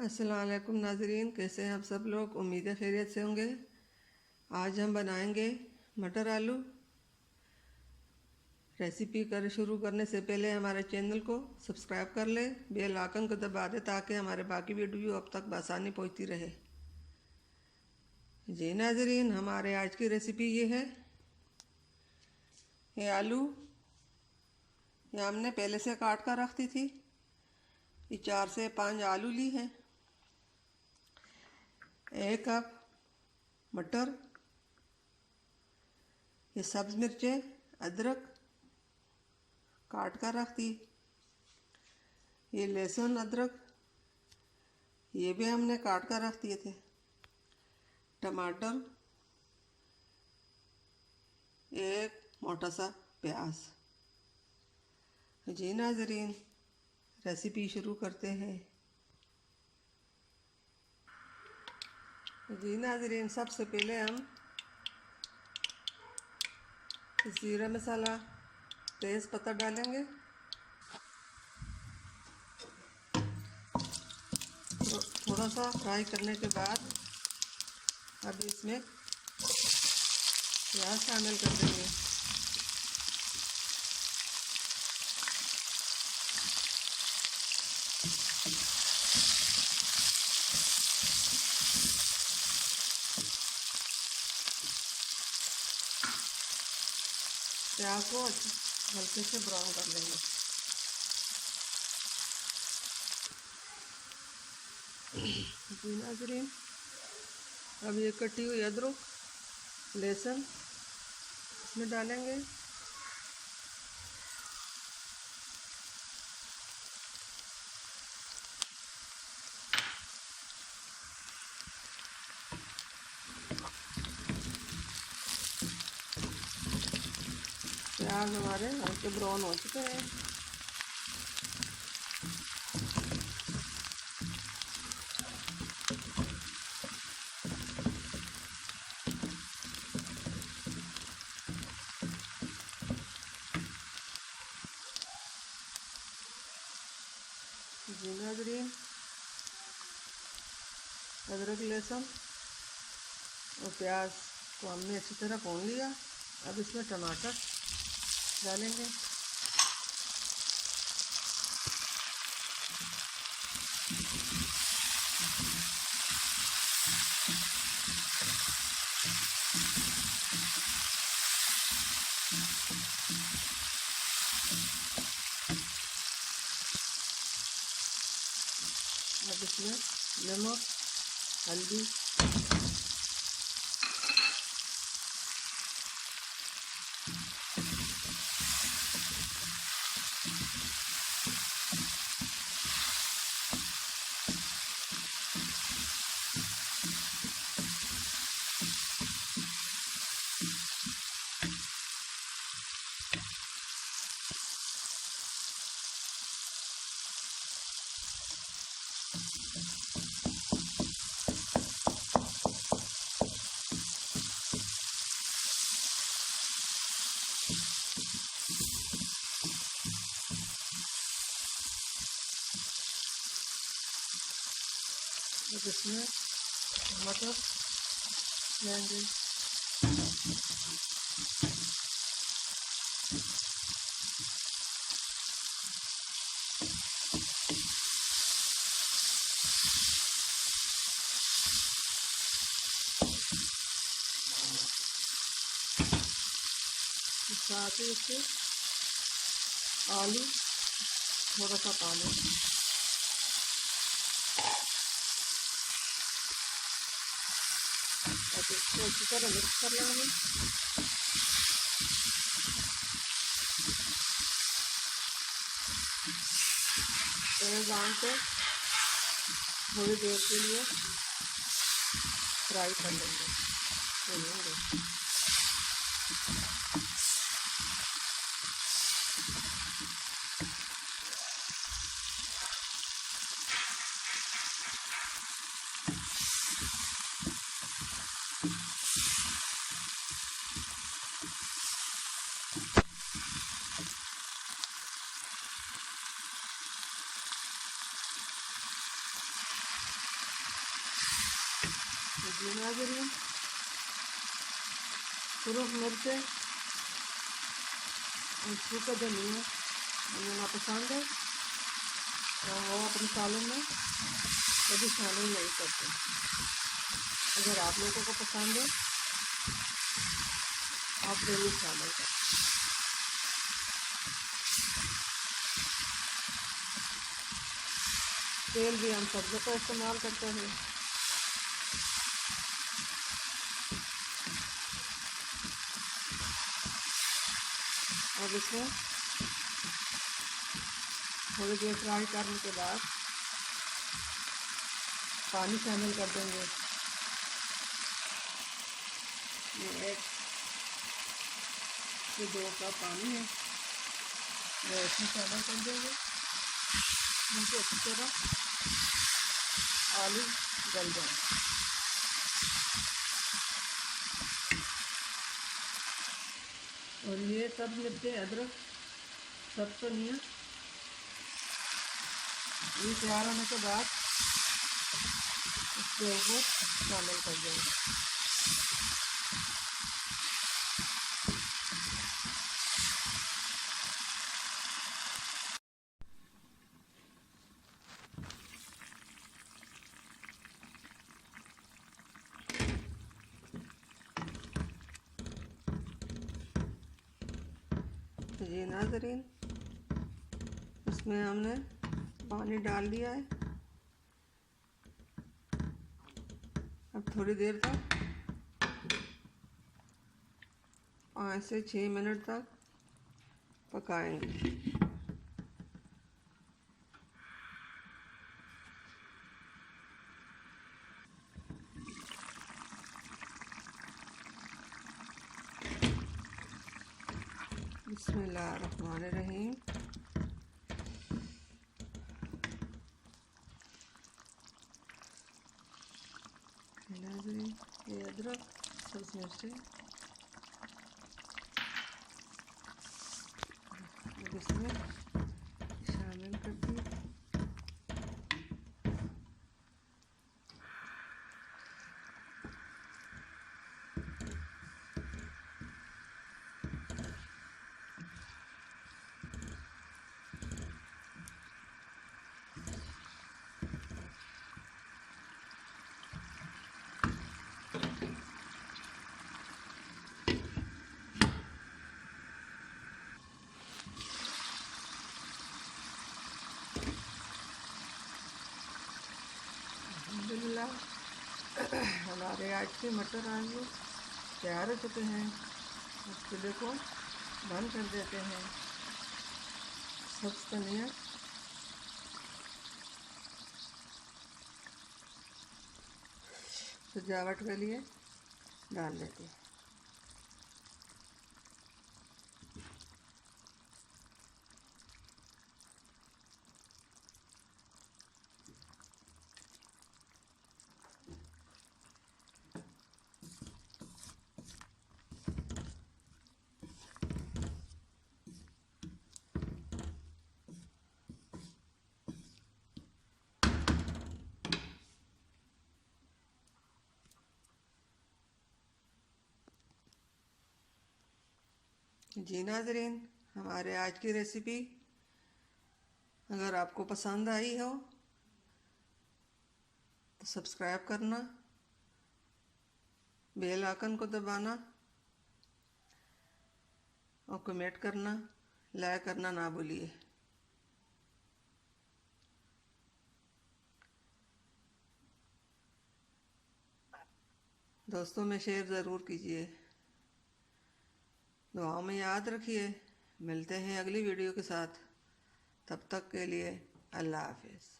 अस्सलाम वालेकुम नाज़रीन, कैसे हैं आप सब लोग। उम्मीद है खैरियत से होंगे। आज हम बनाएंगे मटर आलू। रेसिपी शुरू करने से पहले हमारे चैनल को सब्सक्राइब कर लें, बेल आइकन को दबा दें ताकि हमारे बाकी वीडियो अब तक आसानी पहुंचती रहे। जी नाज़रीन, हमारे आज की रेसिपी ये है। ये आलू ये हमने पहले से काट कर रखती थी। ये 4 से 5 आलू ली हैं। 1 कप मटर, ये सब्ज़ मिर्चें, अदरक काट कर रख दी। ये लहसुन अदरक ये भी हमने काट कर रख दिए थे। टमाटर, एक मोटा सा प्याज। जी नाज़रीन, रेसिपी शुरू करते हैं। जी नाज़रीन, सबसे पहले हम जीरा मसाला, तेज़ पत्ता डालेंगे। थोड़ा सा फ्राई करने के बाद अब इसमें प्याज शामिल कर देंगे। प्याज को हल्के से ब्राउन कर लेंगे। जी नाज़रीन, अब ये कटी हुई अदरक, लहसुन इसमें डालेंगे। प्याज हमारे हल्के ब्राउन हो चुके हैं। जी नाज़रीन, अदरक, लहसुन और प्याज को हमने अच्छी तरह भून लिया। अब इसमें टमाटर डालेंगे। अब इसमें नमक, हल्दी, अब इसमें मटर लेंगे। साथ ही इसके आलू, थोड़ा सा पानी, और इसको अच्छी तरह मिक्स कर लेंगे। तेल डाल के थोड़ी देर के लिए फ्राई कर लेंगे। ये नाज़रीन, सुरख मिर्चें और सूखा धनिया हमें ना पसंद है तो वो अपने सालन में कभी शामिल नहीं करते। अगर आप लोगों को पसंद है आप ज़रूर शामिल करें। तेल भी हम सब्ज़ों का इस्तेमाल करते हैं। अब इसमें थोड़ी देर फ्राई करने के बाद पानी शामिल कर देंगे। ये 1 से 2 कप पानी है, वो इसमें शामिल कर देंगे जिनसे अच्छी तरह आलू गल जाए। और ये सब मिर्चें, अदरक, सब धनिया ये तैयार होने के बाद इसके ऊपर शामिल कर देंगे। ये नाज़रीन, इसमें हमने पानी डाल दिया है। अब थोड़ी देर तक 5 से 6 मिनट तक पकाएंगे। बिस्मिल्लाहिर्रहमानिर्रहीम। नाज़रीन, ये अदरक, सब्ज़ मिर्चें इसमें शामिल कर दी। अल्हम्दुलिल्लाह हमारे आज के मटर आलू तैयार हो चुके हैं। अब चूल्हे को बंद कर देते हैं। सब्ज़ धनिया सजावट के लिए डाल देते हैं। जी नाज़रीन, हमारे आज की रेसिपी अगर आपको पसंद आई हो तो सब्सक्राइब करना, बेल आइकन को दबाना और कमेंट करना, लाइक करना ना भूलिए। दोस्तों में शेयर ज़रूर कीजिए। दुआओं में याद रखिए। मिलते हैं अगली वीडियो के साथ। तब तक के लिए अल्लाह हाफिज़।